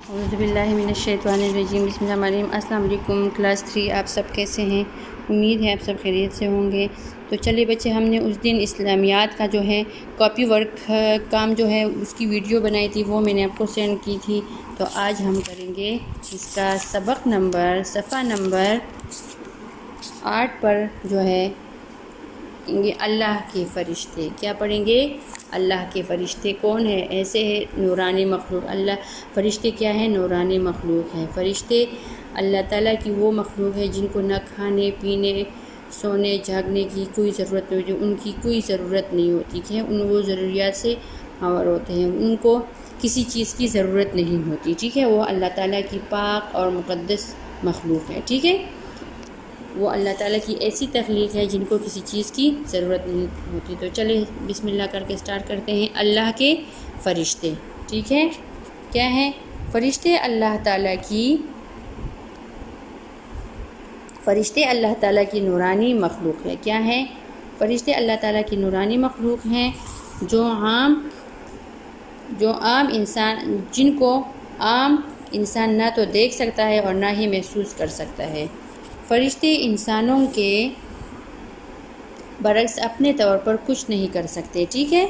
اعوذ باللہ من الشیطان الرجیم، بسم اللہ الرحمن الرحیم۔ السلام علیکم کلاس 3، آپ سب کیسے ہیں؟ امید ہے آپ سب خیریت سے ہوں گے۔ تو چلیے بچے، ہم نے اس دن اسلامیات کا جو ہے کاپی ورک کام جو ہے اس کی ویڈیو بنائی تھی، وہ میں نے آپ کو سینڈ کی تھی۔ تو آج ہم کریں گے اس کا سبق نمبر صفحہ نمبر 8 پر جو ہے اللہ کے فرشتے۔ کیا پڑھیں گے؟ اللہ کے فرشتے کون ہے؟ ایسے ہے نورانی مخلوق۔ اللہ فرشتے کیا ہے؟ نورانی مخلوق ہے۔ فرشتے اللہ تعالیٰ کی وہ مخلوق ہے جن کو نہ کھانے پینے سونے جاگنے کی کوئی ضرورت نہیں ہوتی، ان کی کوئی ضرورت نہیں ہوتی ہے، وہ ضروریات سے ماور ہوتے ہیں، ان کو کسی چیز کی ضرورت نہیں ہوتی، ٹھیک ہے۔ وہ اللہ تعالیٰ کی پاک اور مقدس مخلوق ہے، ٹھیک ہے۔ وہ اللہ تعالیٰ کی ایسی تخلیق ہے جن کو کسی چیز کی ضرورت نہیں ہوتی۔ تو چلے بسم اللہ کر کے سٹارٹ کرتے ہیں۔ اللہ کے فرشتے، ٹھیک ہے۔ کیا ہیں فرشتے؟ اللہ تعالیٰ کی نورانی مخلوق ہے۔ کیا ہے؟ فرشتے اللہ تعالیٰ کی نورانی مخلوق ہیں جو عام انسان، جن کو عام انسان نہ تو دیکھ سکتا ہے اور نہ ہی محسوس کر سکتا ہے۔ فرشتے انسانوں کے برعکس اپنے طور پر کچھ نہیں کر سکتے، ٹھیک ہے۔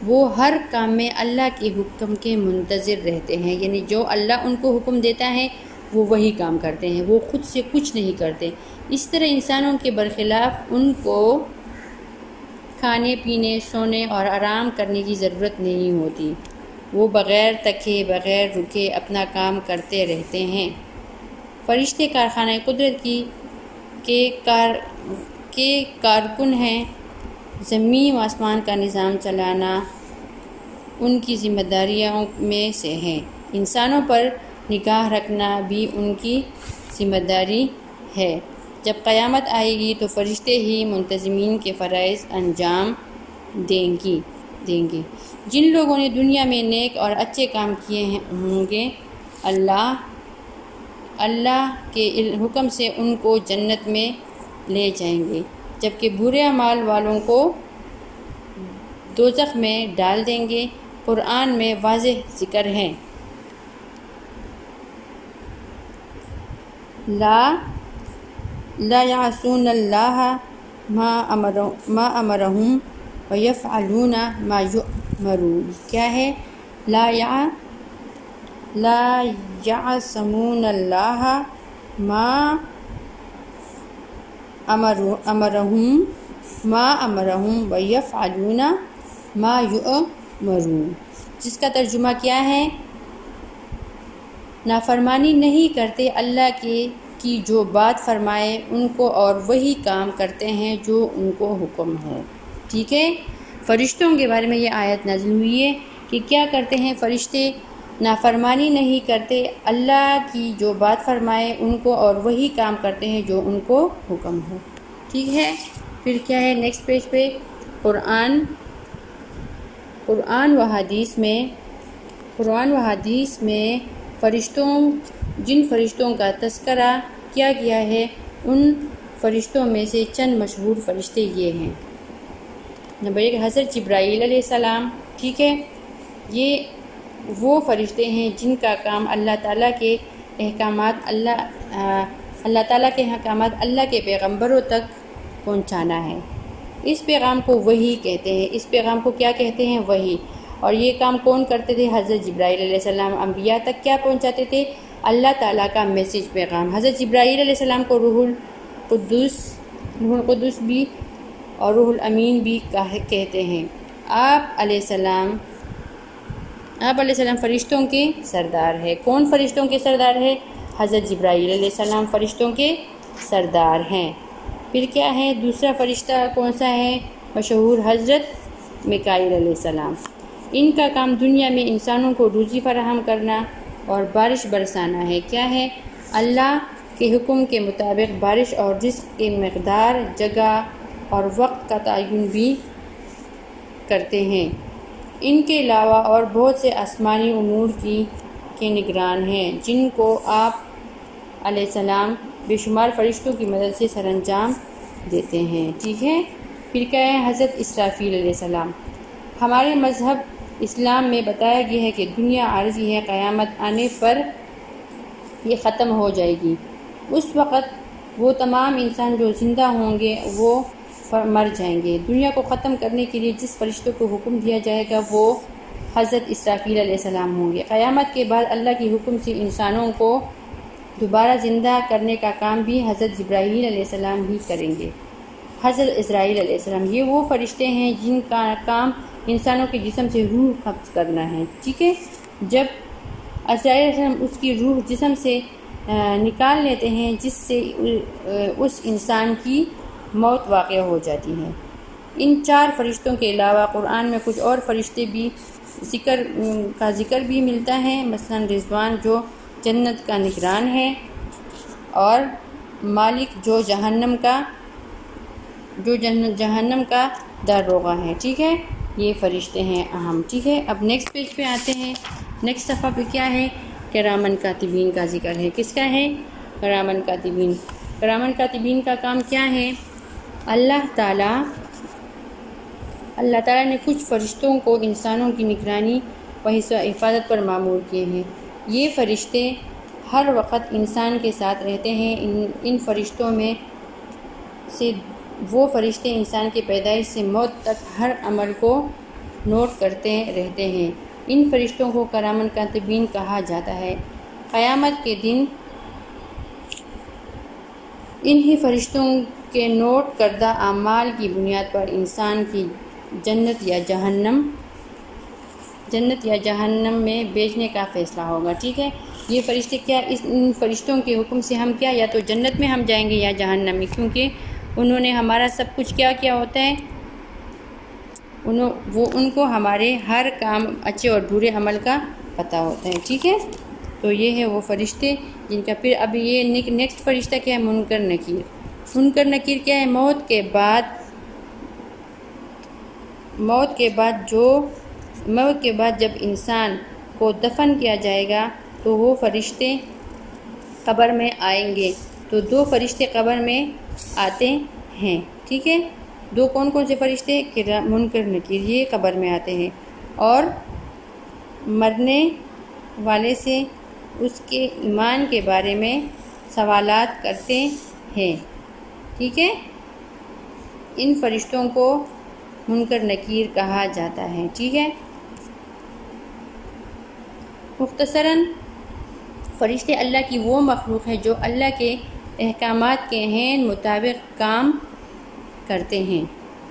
وہ ہر کام میں اللہ کے حکم کے منتظر رہتے ہیں، یعنی جو اللہ ان کو حکم دیتا ہے وہ وہی کام کرتے ہیں، وہ خود سے کچھ نہیں کرتے۔ اس طرح انسانوں کے برخلاف ان کو کھانے پینے سونے اور آرام کرنے کی ضرورت نہیں ہوتی، وہ بغیر تھکے بغیر رکے اپنا کام کرتے رہتے ہیں۔ فرشتے کارخانہ قدرت کے کارکن ہیں، زمین و آسمان کا نظام چلانا ان کی ذمہ داریوں میں سے ہے، انسانوں پر نگاہ رکھنا بھی ان کی ذمہ داری ہے۔ جب قیامت آئے گی تو فرشتے ہی منتظمین کے فرائض انجام دیں گے۔ جن لوگوں نے دنیا میں نیک اور اچھے کام کیے ہوں گے، اللہ کے حکم سے ان کو جنت میں لے جائیں گے، جبکہ برے اعمال والوں کو دوزخ میں ڈال دیں گے۔ قرآن میں واضح ذکر ہے، لا یعصون اللہ ما امرہم ویفعلون ما یؤمرون۔ کیا ہے؟ لا یعصون اللہ ما امرہم ویفعلون ما یؤمرون، جس کا ترجمہ کیا ہے؟ نافرمانی نہیں کرتے اللہ کی جو بات فرمائے ان کو، اور وہی کام کرتے ہیں جو ان کو حکم ہو، ٹھیک ہے۔ فرشتوں کے بارے میں یہ آیت نازل ہوئی ہے کہ کیا کرتے ہیں فرشتے؟ نافرمانی نہیں کرتے اللہ کی جو بات فرمائے ان کو، اور وہی کام کرتے ہیں جو ان کو حکم ہو، ٹھیک ہے۔ پھر کیا ہے نیکسٹ پیج پہ؟ قرآن و حدیث میں جن فرشتوں کا تذکرہ کیا گیا ہے، ان فرشتوں میں سے چند مشہور فرشتے یہ ہیں۔ نمبر 1 حضرت جبرائیل علیہ السلام، ٹھیک ہے۔ یہ وہ فرشتے ہیں جن کا کام اللہ تعالیٰ کے احکامات اللہ کے پیغمبروں تک پہنچانا ہے۔ اس پیغام کو وحی کہتے ہیں۔ اس پیغام کو کیا کہتے ہیں؟ وحی۔ اور یہ کام کون کرتے تھے؟ حضرت جبرائیل علیہ السلام۔ انبیاء تک کیا پہنچاتے تھے؟ اللہ تعالیٰ کا میسیج، پیغام۔ حضرت جبرائیل علیہ السلام کو روح القدس بھی اور روح الامین بھی کہتے ہیں۔ آپ علیہ السلام فرشتوں کے سردار ہے۔ کون فرشتوں کے سردار ہے؟ حضرت جبرائیل علیہ السلام فرشتوں کے سردار ہیں۔ پھر کیا ہے دوسرا فرشتہ کون سا ہے؟ مشہور حضرت میکائیل علیہ السلام۔ ان کا کام دنیا میں انسانوں کو روزی فراہم کرنا اور بارش برسانا ہے۔ کیا ہے؟ اللہ کے حکم کے مطابق بارش اور رزق کی مقدار، جگہ اور وقت کا تعین بھی کرتے ہیں۔ ان کے علاوہ اور بہت سے آسمانی امور کے نگران ہیں جن کو آپ علیہ السلام بے شمار فرشتوں کی مدد سے سر انجام دیتے ہیں، ٹھیک ہے۔ پھر کیا ہے؟ حضرت اسرافیل علیہ السلام۔ ہمارے مذہب اسلام میں بتایا گیا ہے کہ دنیا عارضی ہے، قیامت آنے پر یہ ختم ہو جائے گی۔ اس وقت وہ تمام انسان جو زندہ ہوں گے وہ مر جائیں گے۔ دنیا کو ختم کرنے کے لیے جس فرشتوں کو حکم دیا جائے گا وہ حضرت اسرافیل علیہ السلام ہوں گے۔ قیامت کے بعد اللہ کے حکم سے انسانوں کو دوبارہ زندہ کرنے کا کام بھی حضرت جبرائیل علیہ السلام ہی کریں گے۔ حضرت اسرائیل علیہ السلام یہ وہ فرشتے ہیں جن کا کام انسانوں کے جسم سے روح قبض کرنا ہے، ٹھیک ہے۔ جب اسرائیل علیہ السلام اس کی روح جسم سے نکال لیتے ہیں جس سے اس انسان کی موت واقع ہو جاتی ہے۔ ان 4 فرشتوں کے علاوہ قرآن میں کچھ اور فرشتے بھی ذکر بھی ملتا ہے، مثلا رضوان جو جنت کا نگران ہے، اور مالک جو جہنم کا داروغہ ہے، ٹھیک ہے۔ یہ فرشتے ہیں اہم، ٹھیک ہے۔ اب نیکسٹ پیج پہ آتے ہیں۔ نیکسٹ صفحہ پہ کیا ہے؟ کرامن کاتبین کا ذکر ہے۔ کس کا ہے؟ کرامن کاتبین۔ کرامن کاتبین کا کام کیا ہے؟ اللہ تعالیٰ نے کچھ فرشتوں کو انسانوں کی نگرانی و حفاظت پر مامور کیے ہیں۔ یہ فرشتے ہر وقت انسان کے ساتھ رہتے ہیں۔ ان فرشتوں میں سے وہ فرشتے انسان کے پیدائش سے موت تک ہر عمل کو نوٹ کرتے رہتے ہیں۔ ان فرشتوں کو کرامن کاتبین کہا جاتا ہے۔ قیامت کے دن انہی فرشتوں کے نوٹ کردہ اعمال کی بنیاد پر انسان کی جنت یا جہنم میں بھیجنے کا فیصلہ ہوگا، ٹھیک ہے۔ یہ فرشتے کیا، ان فرشتوں کے حکم سے ہم کیا یا تو جنت میں ہم جائیں گے یا جہنم میں، کیونکہ انہوں نے ہمارا سب کچھ کیا ہوتا ہے، ان کو ہمارے ہر کام اچھے اور برے عمل کا پتہ ہوتا ہے، ٹھیک ہے۔ تو یہ ہے وہ فرشتے جن کا پھر اب یہ نیکسٹ فرشتہ کیا ہے؟ منکر نکیر۔ منکر نکیر کیا ہے؟ موت کے بعد جب انسان کو دفن کیا جائے گا تو وہ فرشتے قبر میں آئیں گے۔ تو 2 فرشتے قبر میں آتے ہیں، ٹھیک ہے۔ 2 کون سے فرشتے؟ منکر نکیر، یہ قبر میں آتے ہیں اور مرنے والے سے اس کے ایمان کے بارے میں سوالات کرتے ہیں، ٹھیک ہے۔ ان فرشتوں کو منکر نکیر کہا جاتا ہے، ٹھیک ہے۔ مختصراً فرشتے اللہ کی وہ مخلوق ہے جو اللہ کے احکامات کے عین مطابق کام کرتے ہیں۔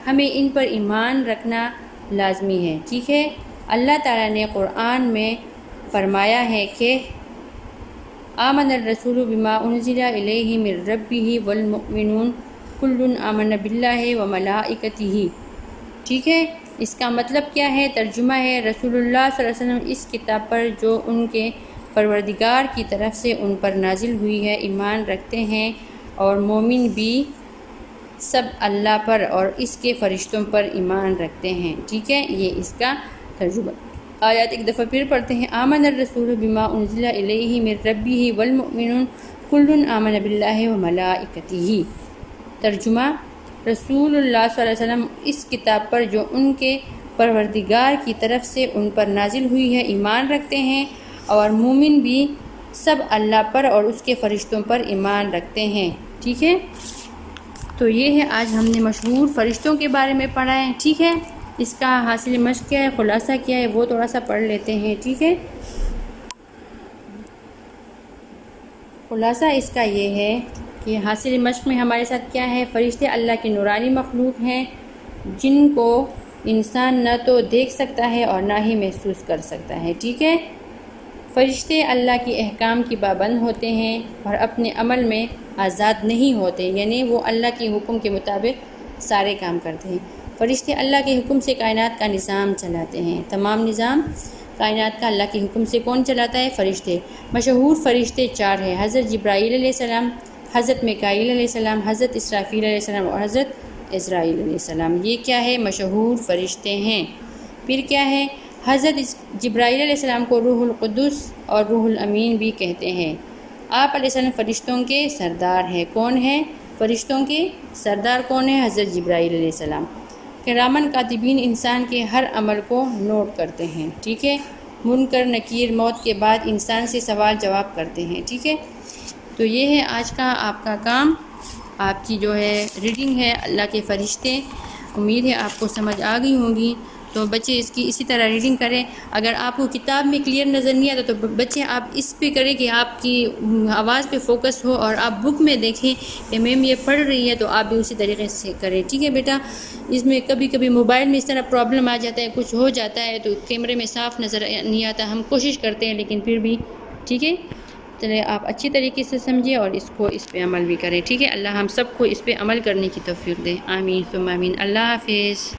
ہمیں ان پر ایمان رکھنا لازمی ہے، ٹھیک ہے۔ اللہ تعالیٰ نے قرآن میں فرمایا ہے کہ آمن الرسول بما انزل الیہ من ربہ والمؤمنون کل آمن باللہ وملائکتہ، ٹھیک ہے۔ اس کا مطلب کیا ہے؟ ترجمہ ہے، رسول اللہ صلی اللہ علیہ وسلم اس کتاب پر جو ان کے پروردگار کی طرف سے ان پر نازل ہوئی ہے ایمان رکھتے ہیں، اور مومن بھی سب اللہ پر اور اس کے فرشتوں پر ایمان رکھتے ہیں، ٹھیک ہے۔ یہ اس کا ترجمہ۔ آیات ایک دفعہ پھر پڑھتے ہیں۔ آمن الرسول بما انزل الیہ من ربہ والمؤمنون کل آمن باللہ وملائکتہ۔ ترجمہ، رسول اللہ صلی اللہ علیہ وسلم اس کتاب پر جو ان کے پروردگار کی طرف سے ان پر نازل ہوئی ہے ایمان رکھتے ہیں، اور مومن بھی سب اللہ پر اور اس کے فرشتوں پر ایمان رکھتے ہیں، ٹھیک ہے۔ تو یہ ہے آج ہم نے مشہور فرشتوں کے بارے میں پڑھا ہے، ٹھیک ہے۔ اس کا حاصل مشق کیا ہے، خلاصہ کیا ہے، وہ تھوڑا سا پڑھ لیتے ہیں، ٹھیک ہے۔ خلاصہ اس کا یہ ہے کہ حاصل مشق میں ہمارے ساتھ کیا ہے؟ فرشتے اللہ کی نورانی مخلوق ہیں جن کو انسان نہ تو دیکھ سکتا ہے اور نہ ہی محسوس کر سکتا ہے، ٹھیک ہے۔ فرشتے اللہ کی احکام کی پابند ہوتے ہیں اور اپنے عمل میں آزاد نہیں ہوتے، یعنی وہ اللہ کے حکم کے مطابق سارے کام کرتے ہیں۔ فرشتے اللہ کے حکم سے کائنات کا نظام چلاتے ہیں۔ تمام نظام کائنات کا اللہ کے حکم سے کون چلاتا ہے؟ فرشتے۔ مشہور فرشتے 4 ہیں، حضرت جبرائیل علیہ السلام، حضرت میکائیل علیہ السلام، حضرت اسرافیل علیہ السلام اور حضرت اسرائیل علیہ السلام۔ یہ کیا ہے؟ مشہور فرشتے ہیں۔ پھر کیا ہے؟ حضرت جبرائیل علیہ السلام کو روح القدس اور روح الامین بھی کہتے ہیں۔ آپ علیہ السلام فرشتوں کے سردار ہیں۔ کون ہیں فرشتوں کے سردار؟ کون ہے؟ حضرت جبرائیل علیہ السلام۔ کرامن کاتبین انسان کے ہر عمل کو نوٹ کرتے ہیں، ٹھیک ہے۔ منکر نکیر موت کے بعد انسان سے سوال جواب کرتے ہیں، ٹھیک ہے۔ تو یہ ہے آج کا آپ کا کام، آپ کی جو ہے ریڈنگ ہے اللہ کے فرشتے۔ امید ہے آپ کو سمجھ آ گئی ہوں گی۔ تو بچے اس کی اسی طرح ریڈنگ کریں۔ اگر آپ کو کتاب میں کلیئر نظر نہیں آتا تو بچے آپ اس پہ کریں کہ آپ کی آواز پہ فوکس ہو، اور آپ بک میں دیکھیں کہ میم یہ پڑھ رہی ہے تو آپ بھی اسی طریقے سے کریں، ٹھیک ہے بیٹا۔ اس میں کبھی کبھی موبائل میں اس طرح پرابلم آ جاتا ہے، کچھ ہو جاتا ہے تو کیمرے میں صاف نظر نہیں آتا، ہم کوشش کرتے ہیں لیکن پھر بھی، ٹھیک ہے۔ چلے آپ اچھی طریقے سے سمجھیں اور اس پہ عمل بھی کریں، ٹھیک ہے۔ اللہ ہم سب کو اس پہ عمل کرنے کی توفیق دے، آمین ثم آمین۔ اللہ حافظ۔